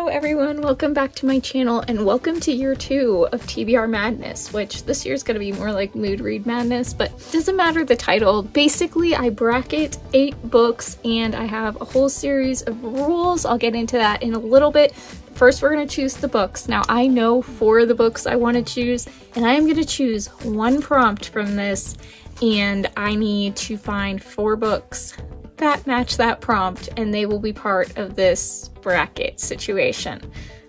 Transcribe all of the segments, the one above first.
Hello everyone, welcome back to my channel and welcome to year 2 of TBR Madness, which this year is going to be more like mood read madness, but doesn't matter the title. Basically, I bracket 8 books and I have a whole series of rules. I'll get into that in a little bit. First, we're going to choose the books. Now, I know 4 of the books I want to choose, and I am going to choose 1 prompt from this, and I need to find 4 books that match that prompt, and they will be part of this bracket situation.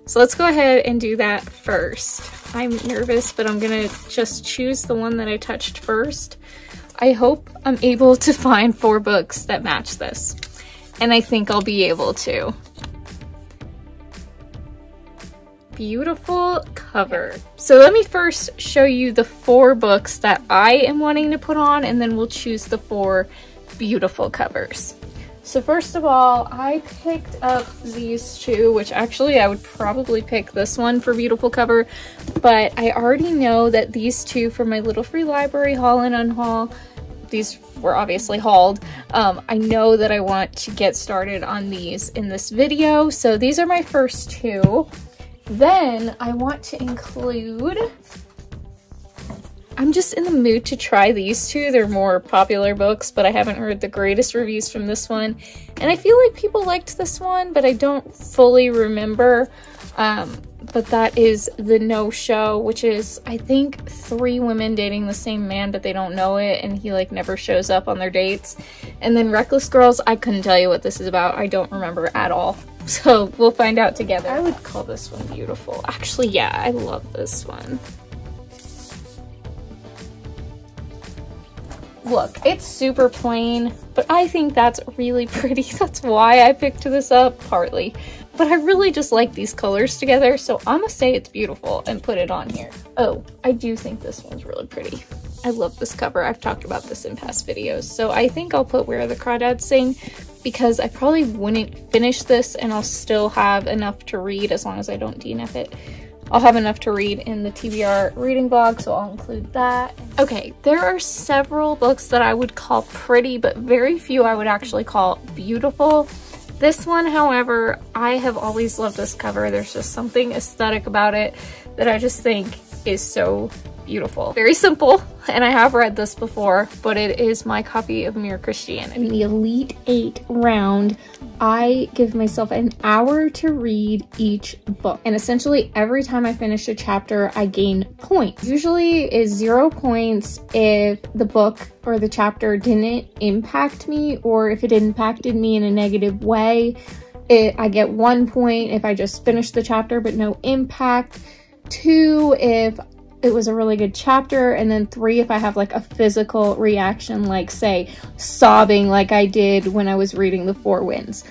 So let's go ahead and do that first. I'm nervous, but I'm gonna just choose the one that I touched first. I hope I'm able to find 4 books that match this, and I think I'll be able to. Beautiful cover. So let me first show you the 4 books that I am wanting to put on, and then we'll choose the 4 beautiful covers. So first of all, I picked up these 2, which actually I would probably pick this one for beautiful cover, but I already know that these 2 from my Little Free Library haul and unhaul, these were obviously hauled. I know that I want to get started on these in this video, so these are my first 2. Then I want to include, I'm just in the mood to try these 2. They're more popular books, but I haven't heard the greatest reviews from this one. And I feel like people liked this one, but I don't fully remember. But that is The No Show, which is, I think, 3 women dating the same man, but they don't know it, and he like never shows up on their dates. And then Reckless Girls, I couldn't tell you what this is about. I don't remember at all. So we'll find out together. I would call this one beautiful. Actually, yeah, I love this one. Look, it's super plain, but I think that's really pretty. That's why I picked this up, partly. But I really just like these colors together, so I'm gonna say it's beautiful and put it on here. Oh, I do think this one's really pretty. I love this cover. I've talked about this in past videos, so I think I'll put Where the Crawdads Sing, because I probably wouldn't finish this and I'll still have enough to read as long as I don't DNF it. I'll have enough to read in the TBR reading vlog, so I'll include that. Okay, there are several books that I would call pretty, but very few I would actually call beautiful. This one, however, I have always loved this cover. There's just something aesthetic about it that I just think is so beautiful. Very simple, and I have read this before, but it is my copy of Mere Christianity. In the Elite 8 round, I give myself an hour to read each book, and essentially every time I finish a chapter I gain points. Usually is 0 points if the book or the chapter didn't impact me, or if it impacted me in a negative way. I get 1 point if I just finished the chapter but no impact, 2 if it was a really good chapter, and then 3 if I have like a physical reaction, like say sobbing like I did when I was reading The 4 Winds.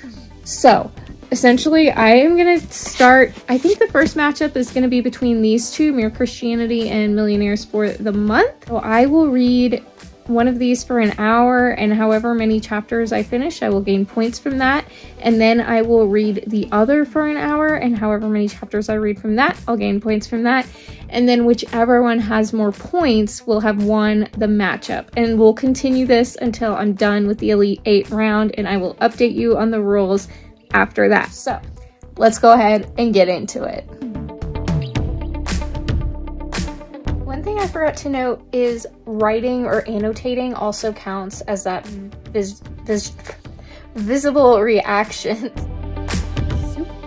So essentially I am gonna start, I think the first matchup is gonna be between these 2, Mere Christianity and Millionaires for the Month. So I will read one of these for an hour, and however many chapters I finish, I will gain points from that. And then I will read the other for an hour, and however many chapters I read from that, I'll gain points from that. And then whichever one has more points will have won the matchup. And we'll continue this until I'm done with the Elite 8 round, and I will update you on the rules after that. So let's go ahead and get into it. One thing I forgot to note is writing or annotating also counts as that visible reaction.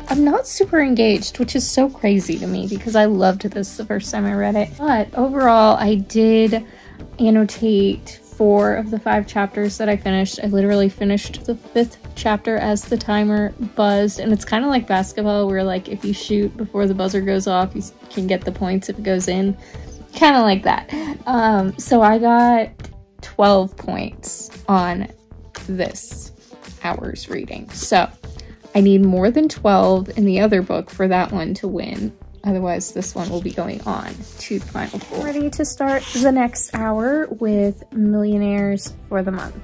I'm not super engaged, which is so crazy to me because I loved this the first time I read it. But overall, I did annotate 4 of the 5 chapters that I finished. I literally finished the 5th chapter as the timer buzzed, and it's kind of like basketball where like if you shoot before the buzzer goes off, you can get the points if it goes in. Kind of like that. So I got 12 points on this hour's reading. So I need more than 12 in the other book for that one to win. Otherwise, this one will be going on to the final 4. Ready to start the next hour with Millionaires for the Month.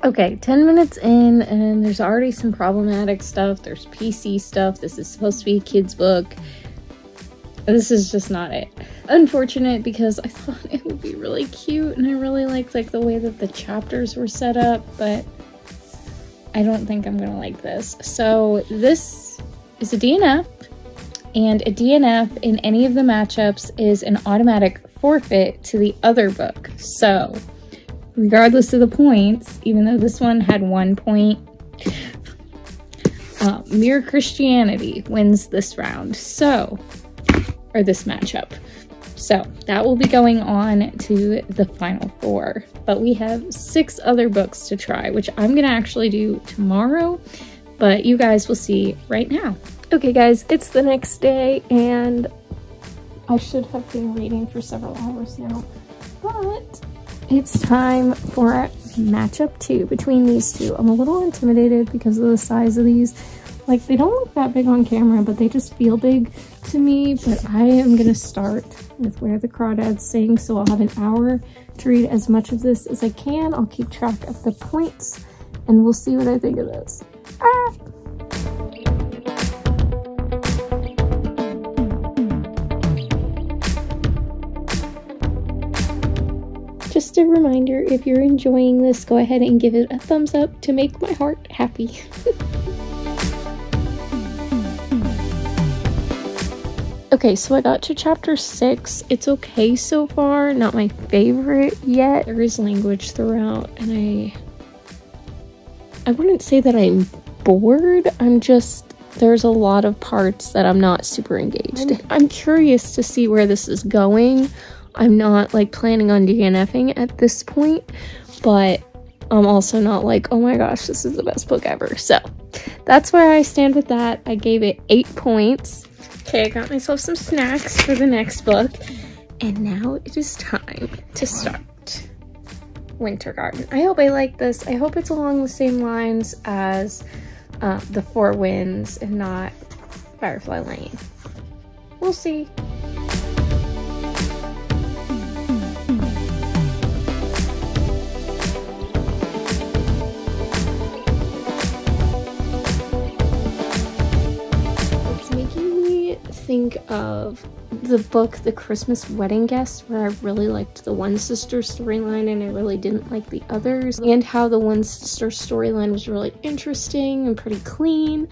Okay, 10 minutes in, and there's already some problematic stuff. There's PC stuff. This is supposed to be a kid's book. This is just not it. Unfortunate, because I thought it would be really cute and I really liked like the way that the chapters were set up, but I don't think I'm gonna like this. So this is a DNF, and a DNF in any of the matchups is an automatic forfeit to the other book. So regardless of the points, even though this one had 1 point, Mere Christianity wins this round, so, or this matchup. So that will be going on to the final 4. But we have 6 other books to try, which I'm gonna actually do tomorrow, but you guys will see right now. Okay guys, it's the next day and I should have been reading for several hours now, but it's time for matchup 2 between these two. I'm a little intimidated because of the size of these. Like, they don't look that big on camera, but they just feel big to me. But I am gonna start with Where the Crawdads Sing, so I'll have an hour to read as much of this as I can. I'll keep track of the points and we'll see what I think of this. Ah! Just a reminder, if you're enjoying this, go ahead and give it a thumbs up to make my heart happy. Okay, so I got to chapter 6. It's okay so far, not my favorite yet. There is language throughout, and I wouldn't say that I'm bored. I'm just, there's a lot of parts that I'm not super engaged. I'm curious to see where this is going. I'm not like planning on DNFing at this point, but I'm also not like, oh my gosh, this is the best book ever. So that's where I stand with that. I gave it 8 points. Okay, I got myself some snacks for the next book, and now it is time to start Winter Garden. I hope I like this. I hope it's along the same lines as The Four Winds and not Firefly Lane. We'll see. Think of the book The Christmas Wedding Guest, where I really liked the one sister storyline and I really didn't like the others, and how the one sister storyline was really interesting and pretty clean,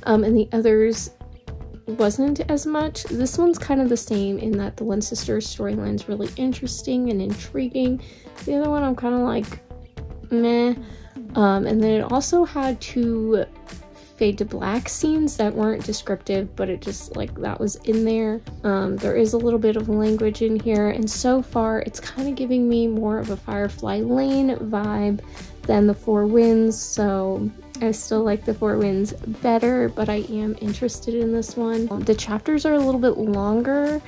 and the others wasn't as much. This one's kind of the same in that the one sister storyline is really interesting and intriguing. The other one I'm kind of like meh, and then it also had 2 fade to black scenes that weren't descriptive, but it just like that was in there. There is a little bit of language in here, and so far it's kind of giving me more of a Firefly Lane vibe than The Four Winds, so I still like The Four Winds better, but I am interested in this one. The chapters are a little bit longer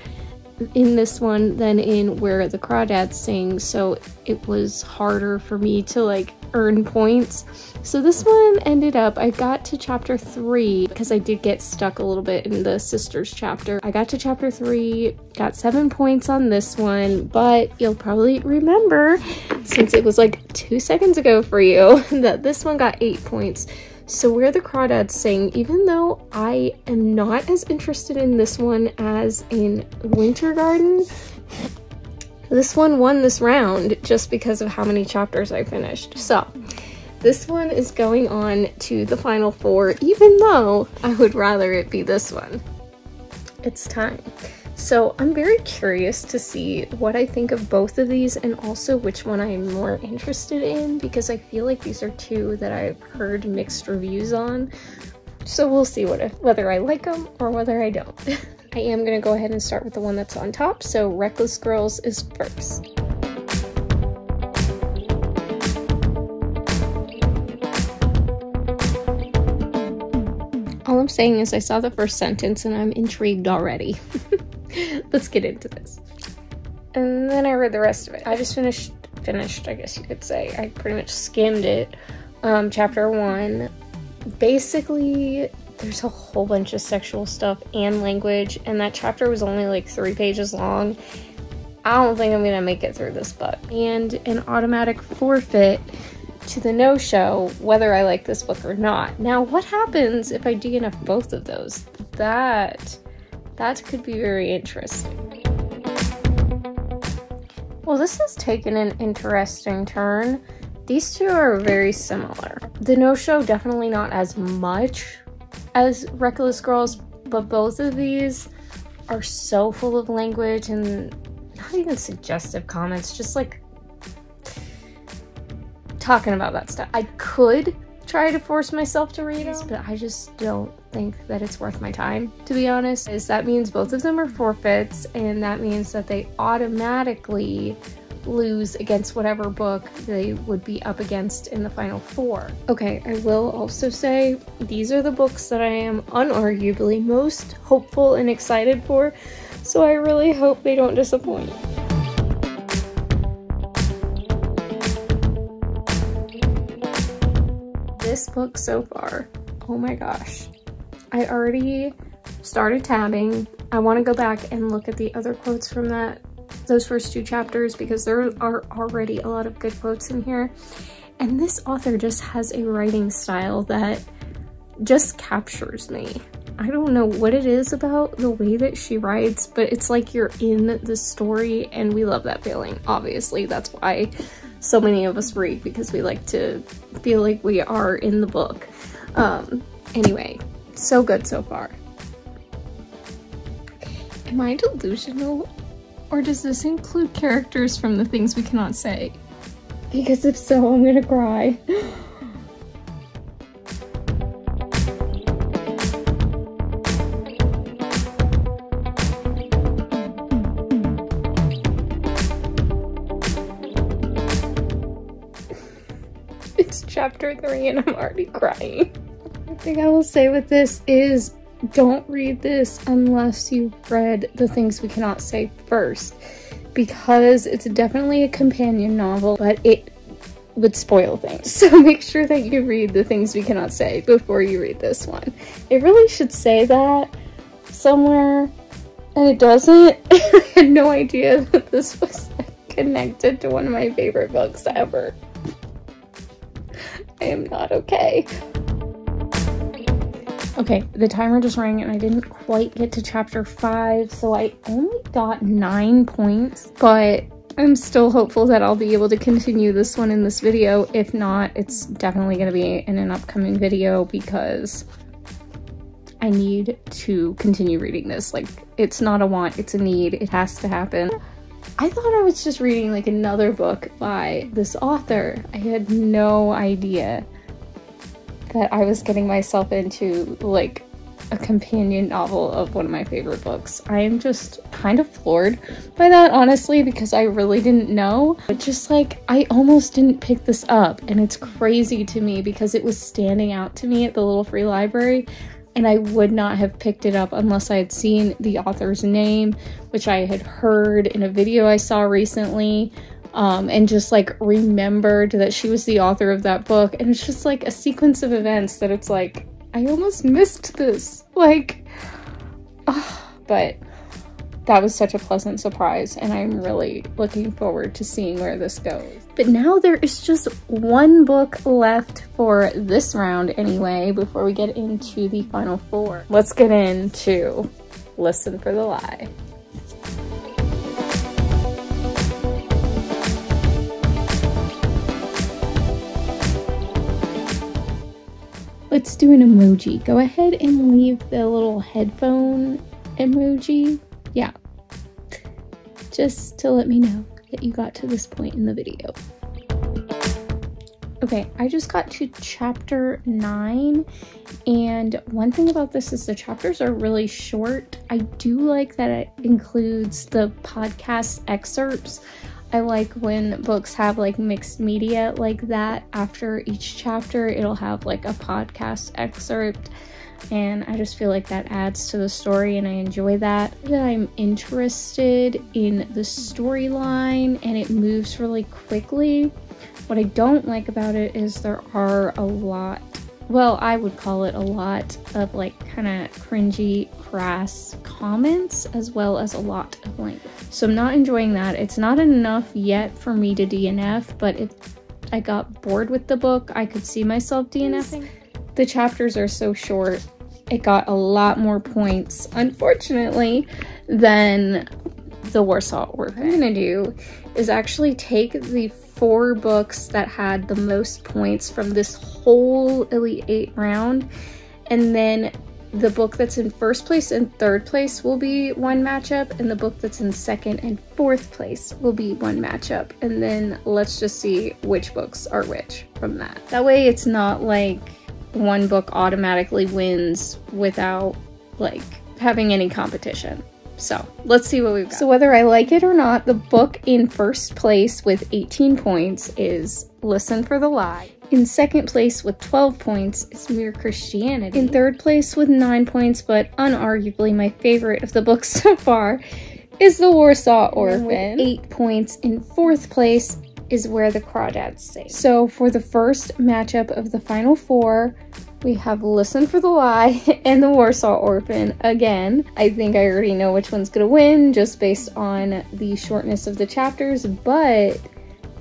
in this one than in Where the Crawdads Sing, so it was harder for me to like earn points. So this one ended up, I got to chapter 3 because I did get stuck a little bit in the sisters chapter. I got to chapter 3, got 7 points on this one, but you'll probably remember, since it was like 2 seconds ago for you, that this one got 8 points. So Where the Crawdads Sing, even though I am not as interested in this one as in Winter Garden, this one won this round just because of how many chapters I finished. So this one is going on to the final 4, even though I would rather it be this one. It's time. So I'm very curious to see what I think of both of these, and also which one I am more interested in, because I feel like these are 2 that I've heard mixed reviews on. So we'll see whether I like them or whether I don't. I am going to go ahead and start with the one that's on top, so Reckless Girls is first. All I'm saying is I saw the first sentence and I'm intrigued already. Let's get into this. And then I read the rest of it. I just finished, I guess you could say. I pretty much skimmed it. Chapter 1. Basically, there's a whole bunch of sexual stuff and language, and that chapter was only like 3 pages long. I don't think I'm gonna make it through this book. And an automatic forfeit to the no-show, whether I like this book or not. Now, what happens if I DNF both of those? That That could be very interesting. Well, this has taken an interesting turn. These two are very similar. The no-show definitely not as much as Reckless Girls, but both of these are so full of language and not even suggestive comments, just like talking about that stuff. I could try to force myself to read it, but I just don't think that it's worth my time, to be honest. That means both of them are forfeits, and that means that they automatically lose against whatever book they would be up against in the final four. Okay, I will also say these are the books that I am unarguably most hopeful and excited for, so I really hope they don't disappoint. This book so far, oh my gosh. I already started tabbing. I want to go back and look at the other quotes from those first two chapters because there are already a lot of good quotes in here. And this author just has a writing style that just captures me. I don't know what it is about the way that she writes, but it's like you're in the story, and we love that feeling. Obviously, that's why so many of us read, because we like to feel like we are in the book. Anyway, so good so far. Am I delusional? Or does this include characters from The Things We Cannot Say? Because if so, I'm gonna cry. It's chapter 3 and I'm already crying. The thing I will say with this is, don't read this unless you've read The Things We Cannot Say first, because it's definitely a companion novel, but it would spoil things. So make sure that you read The Things We Cannot Say before you read this one. It really should say that somewhere, and it doesn't. I had no idea that this was connected to one of my favorite books ever. I am not okay. Okay, the timer just rang and I didn't quite get to chapter 5, so I only got 9 points, but I'm still hopeful that I'll be able to continue this one in this video. If not, it's definitely going to be in an upcoming video because I need to continue reading this. Like, it's not a want, it's a need. It has to happen. I thought I was just reading like another book by this author. I had no idea that I was getting myself into like a companion novel of one of my favorite books. I am just kind of floored by that, honestly, because I really didn't know. But just like, I almost didn't pick this up, and it's crazy to me because it was standing out to me at the little free library, and I would not have picked it up unless I had seen the author's name, which I had heard in a video I saw recently. And just like remembered that she was the author of that book, and it's just like a sequence of events that it's like, I almost missed this, like, but that was such a pleasant surprise, and I'm really looking forward to seeing where this goes. But now there is just one book left for this round anyway, before we get into the final four. Let's get into Listen for the Lie. Let's do an emoji. Go ahead and leave the little headphone emoji. Yeah. Just to let me know that you got to this point in the video. Okay, I just got to chapter 9, and one thing about this is the chapters are really short. I do like that it includes the podcast excerpts. I like when books have like mixed media like that. After each chapter, it'll have like a podcast excerpt, and I just feel like that adds to the story, and I enjoy that. I'm interested in the storyline, and it moves really quickly. What I don't like about it is there are a lot, well, I would call it a lot of like kind of cringy, crass comments, as well as a lot of language. So I'm not enjoying that. It's not enough yet for me to DNF, but if I got bored with the book, I could see myself DNFing. The chapters are so short, it got a lot more points, unfortunately, than the Warsaw Orphan. What I'm gonna do is actually take the 4 books that had the most points from this whole Elite 8 round, and then the book that's in 1st place and 3rd place will be one matchup, and the book that's in 2nd and 4th place will be one matchup, and then let's just see which books are which from that. That way it's not like one book automatically wins without like having any competition. So let's see what we've got. So whether I like it or not, the book in 1st place with 18 points is Listen for the Lie. In 2nd place with 12 points is Mere Christianity. In 3rd place with 9 points, but unarguably my favorite of the books so far, is The Warsaw Orphan. With 8 points in 4th place is Where the Crawdads Sing. So for the first matchup of the final 4, we have Listen for the Lie and The Warsaw Orphan again. I think I already know which one's gonna win just based on the shortness of the chapters, but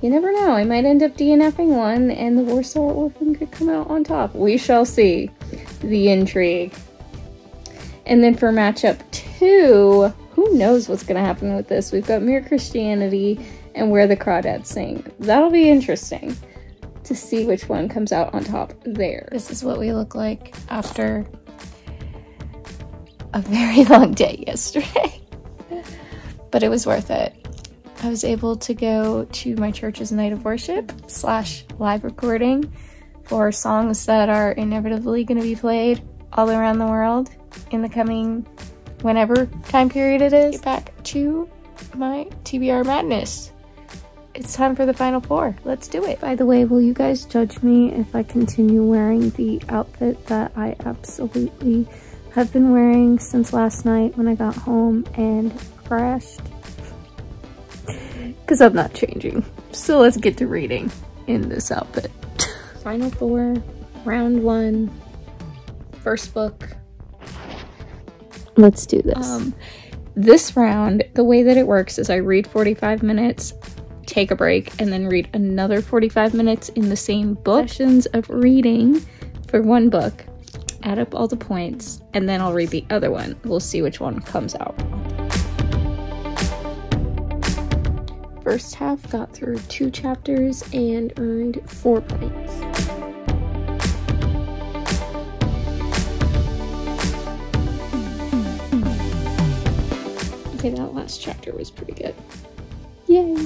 you never know. I might end up DNFing one and The Warsaw Orphan could come out on top. We shall see. The intrigue. And then for matchup 2, who knows what's gonna happen with this? We've got Mere Christianity and Where the Crawdads Sing. That'll be interesting to see which one comes out on top there. This is what we look like after a very long day yesterday. But it was worth it. I was able to go to my church's night of worship / live recording for songs that are inevitably going to be played all around the world in the coming whenever time period it is. Get back to my TBR Madness. It's time for the final 4. Let's do it. By the way, will you guys judge me if I continue wearing the outfit that I absolutely have been wearing since last night when I got home and crashed? Because I'm not changing. So let's get to reading in this outfit. Final 4, round 1, 1st book. Let's do this. This round, the way that it works is I read 45 minutes, take a break, and then read another 45 minutes in the same book. Sessions of reading for one book, add up all the points, and then I'll read the other one. We'll see which one comes out. First half got through 2 chapters and earned 4 points. Okay, that last chapter was pretty good. Yay!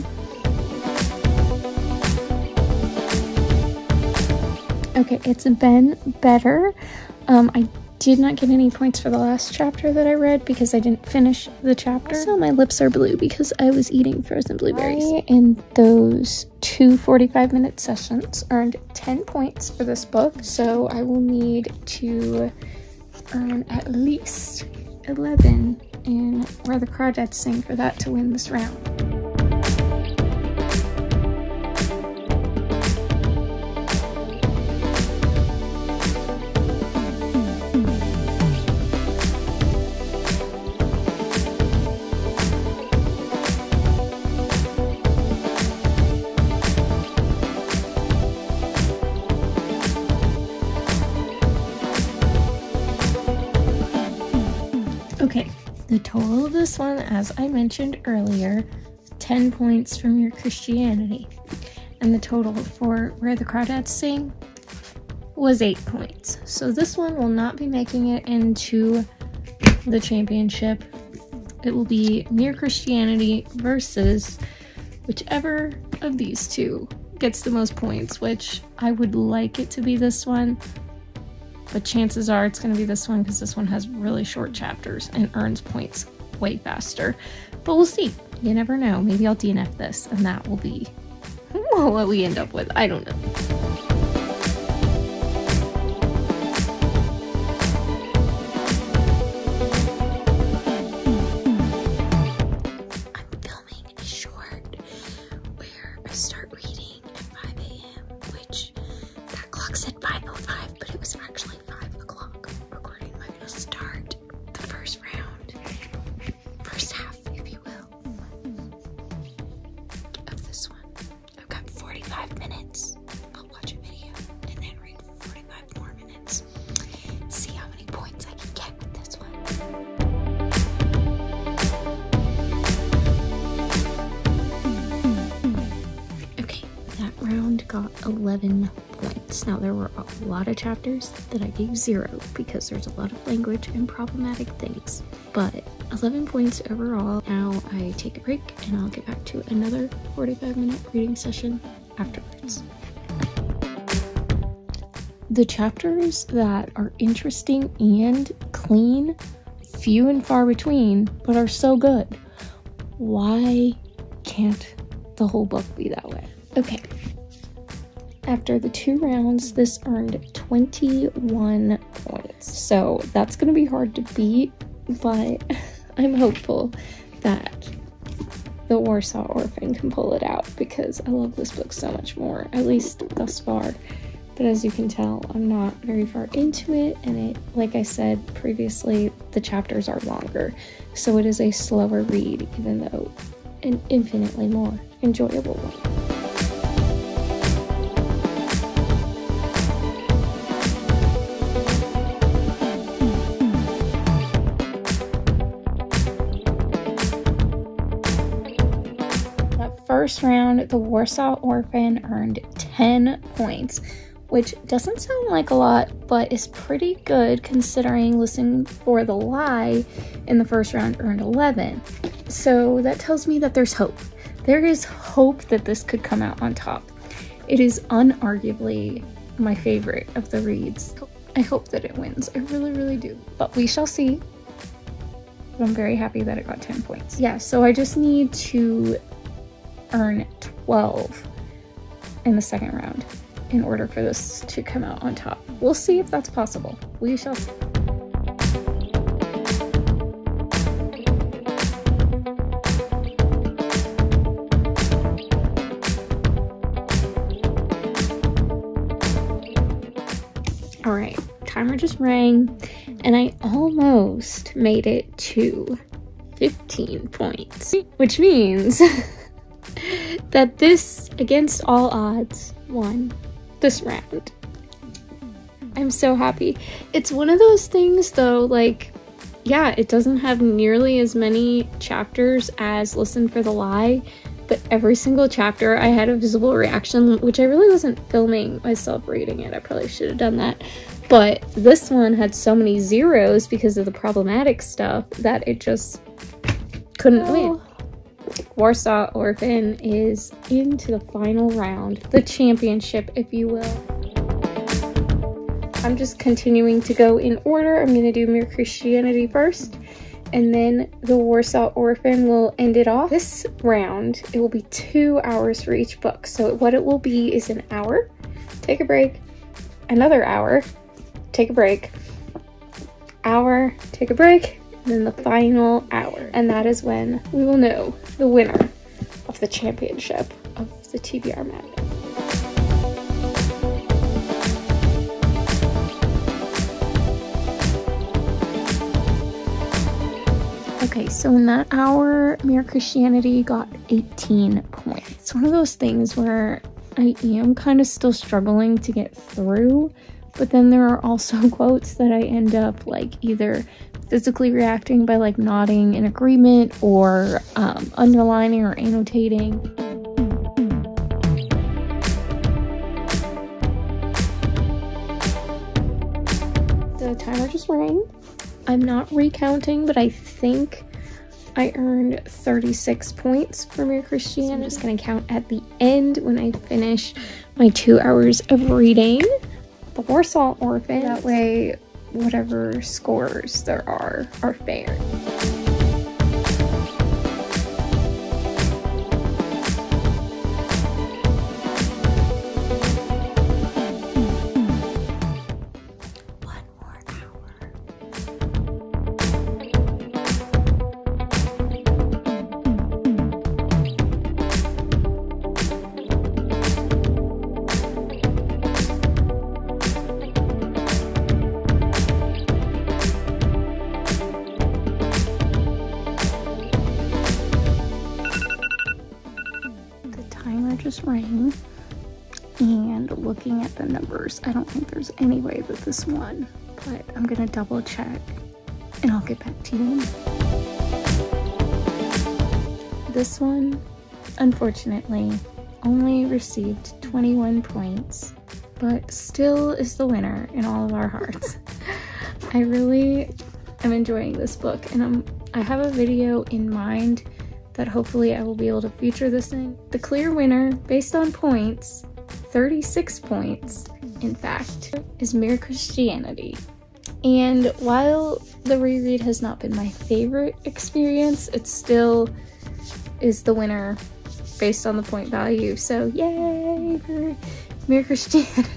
Okay, it's been better. I did not get any points for the last chapter that I read because I didn't finish the chapter. So my lips are blue because I was eating frozen blueberries. In those 2 45-minute sessions earned 10 points for this book. So I will need to earn at least 11 in Where the Crawdads Sing for that to win this round. Okay, the total of this one, as I mentioned earlier, 10 points from Your Christianity. And the total for Where the Crawdads Sing was 8 points. So this one will not be making it into the championship. It will be Mere Christianity versus whichever of these two gets the most points, which I would like it to be this one. But chances are it's going to be this one because this one has really short chapters and earns points way faster. But we'll see. You never know. Maybe I'll DNF this and that will be what we end up with. I don't know. I'm filming a short where I start reading at 5 a.m., which that clock said 5:05, but it was actually 5 o'clock recording. I'm gonna start the first round, first half, if you will, of this one. I've got 45 minutes. I'll watch a video and then read for 45 more minutes. See how many points I That round got 11 points. Now, there were a lot of chapters that I gave 0 because there's a lot of language and problematic things. But 11 points overall. Now I take a break and I'll get back to another 45-minute reading session afterwards. The chapters that are interesting and clean, few and far between, but are so good. Why can't the whole book be that way? Okay. After the 2 rounds, this earned 21 points. So that's going to be hard to beat, but I'm hopeful that the Warsaw Orphan can pull it out because I love this book so much more, at least thus far. But as you can tell, I'm not very far into it, and it, like I said previously, the chapters are longer. So it is a slower read, even though an infinitely more enjoyable one. First round, the Warsaw Orphan earned 10 points, which doesn't sound like a lot, but is pretty good considering Listen for the Lie in the first round earned 11. So that tells me that there's hope. There is hope that this could come out on top. It is unarguably my favorite of the reads. I hope that it wins. I really, really do. But we shall see. But I'm very happy that it got 10 points. Yeah, so I just need to earn 12 in the second round in order for this to come out on top. We'll see if that's possible. We shall see. All right, timer just rang and I almost made it to 15 points, which means that this, against all odds, won this round. I'm so happy. It's one of those things though, like, yeah, it doesn't have nearly as many chapters as Listen for the Lie, but every single chapter I had a visible reaction, which I really wasn't filming myself reading it. I probably should have done that. But this one had so many zeros because of the problematic stuff that it just couldn't win. Warsaw Orphan is into the final round, the championship, if you will. I'm just continuing to go in order. I'm going to do Mere Christianity first, and then the Warsaw Orphan will end it off. This round, it will be 2 hours for each book. So what it will be is an hour, take a break, another hour, take a break, hour, take a break, and then the final hour. And that is when we will know the winner of the championship of the TBR Madness. Okay, so in that hour, Mere Christianity got 18 points. It's one of those things where I am kind of still struggling to get through, but then there are also quotes that I end up like either physically reacting by like nodding in agreement or underlining or annotating. The timer just rang. I'm not recounting, but I think I earned 36 points for Mere Christianity. So I'm just gonna count at the end when I finish my 2 hours of reading the Warsaw Orphan. That way, whatever scores there are fair. Just rang, and looking at the numbers, I don't think there's any way that this won, but I'm gonna double check and I'll get back to you. This one, unfortunately, only received 21 points, but still is the winner in all of our hearts. I really am enjoying this book, and I have a video in mind that hopefully I will be able to feature this in. The clear winner, based on points, 36 points, in fact, is Mere Christianity. And while the reread has not been my favorite experience, it still is the winner based on the point value. So yay for Mere Christianity.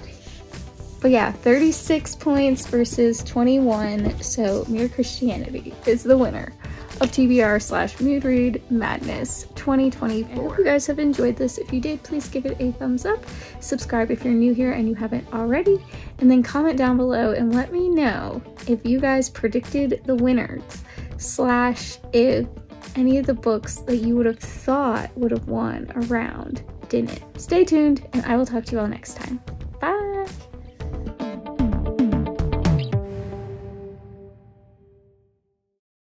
But yeah, 36 points versus 21, so Mere Christianity is the winner of TBR/Mood Read Madness 2024. I hope you guys have enjoyed this. If you did, please give it a thumbs up. Subscribe if you're new here and you haven't already. And then comment down below and let me know if you guys predicted the winners, / if any of the books that you would have thought would have won a round didn't. Stay tuned, and I will talk to you all next time.